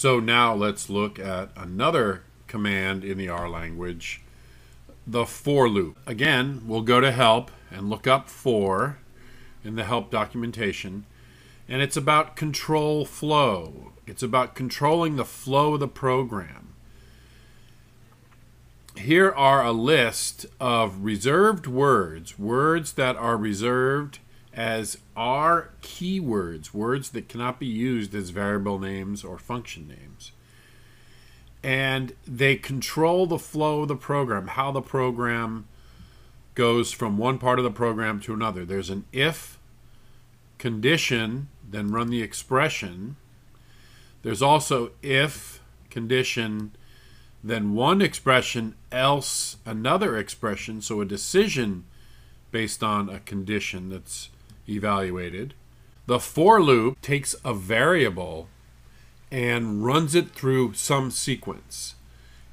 So now let's look at another command in the R language, the for loop. Again, we'll go to help and look up for in the help documentation. And it's about control flow. It's about controlling the flow of the program. Here are a list of reserved words, words that are reserved as R keywords, words that cannot be used as variable names or function names. And they control the flow of the program, how the program goes from one part of the program to another. There's an if condition, then run the expression. There's also if condition, then one expression, else another expression, so a decision based on a condition that's evaluated. The for loop takes a variable and runs it through some sequence.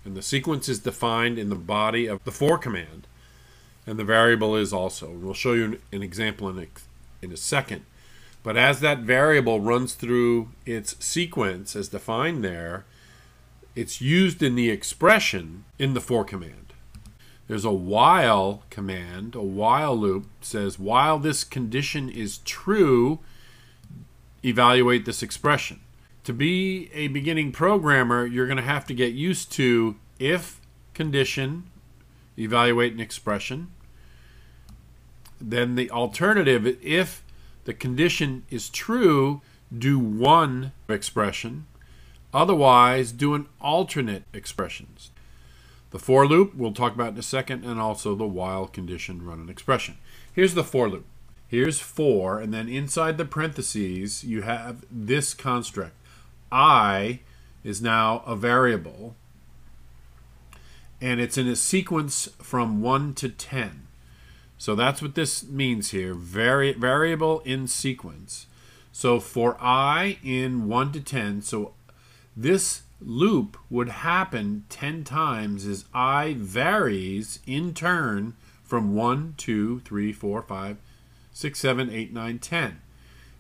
And the sequence is defined in the body of the for command. And the variable is also. We'll show you an example in a second. But as that variable runs through its sequence as defined there, it's used in the expression in the for command. There's a while command, a while loop, says while this condition is true, evaluate this expression. To be a beginning programmer, you're going to have to get used to if condition, evaluate an expression. Then the alternative, if the condition is true, do one expression. Otherwise, do an alternate expressions. The for loop we'll talk about in a second, and also the while condition, run an expression. Here's the for loop. Here's for, and then inside the parentheses you have this construct. I is now a variable, and it's in a sequence from 1 to 10. So that's what this means here, variable in sequence. So for I in 1 to 10, so this loop would happen 10 times as I varies in turn from 1, 2, 3, 4, 5, 6, 7, 8, 9, 10.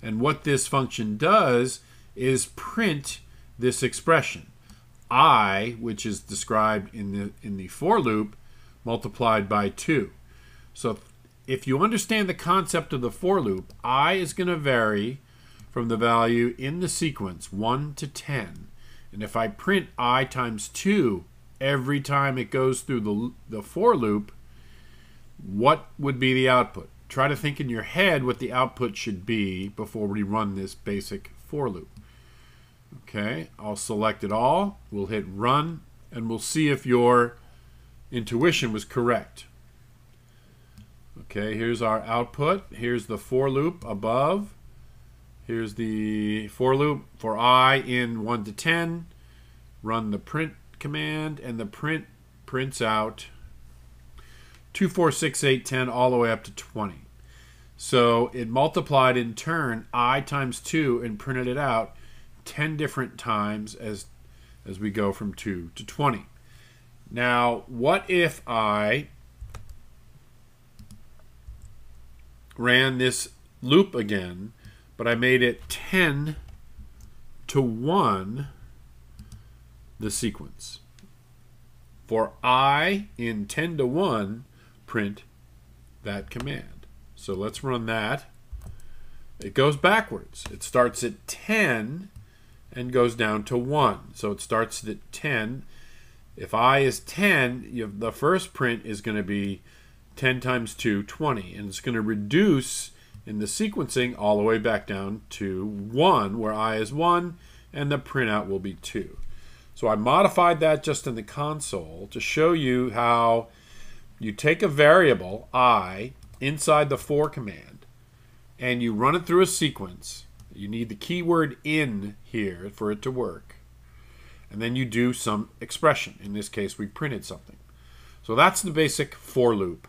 And what this function does is print this expression. I, which is described in the for loop, multiplied by 2. So if you understand the concept of the for loop, I is going to vary from the value in the sequence 1 to 10. And if I print I times 2 every time it goes through the for loop, what would be the output? Try to think in your head what the output should be before we run this basic for loop. Okay, I'll select it all. We'll hit run, and we'll see if your intuition was correct. Okay, here's our output. Here's the for loop above. Here's the for loop for I in 1 to 10. Run the print command, and the print prints out 2, 4, 6, 8, 10 all the way up to 20. So it multiplied in turn I times 2 and printed it out 10 different times as we go from 2 to 20. Now, what if I ran this loop again, but I made it 10 to 1 the sequence? For I in 10 to 1, print that command. So let's run that. It goes backwards. It starts at 10 and goes down to 1. So it starts at 10. If I is 10, the first print is going to be 10 times 2, 20. And it's going to reduce in the sequencing all the way back down to 1, where I is 1, and the printout will be 2. So I modified that just in the console to show you how you take a variable, I, inside the for command, and you run it through a sequence. You need the keyword in here for it to work. And then you do some expression. In this case, we printed something. So that's the basic for loop.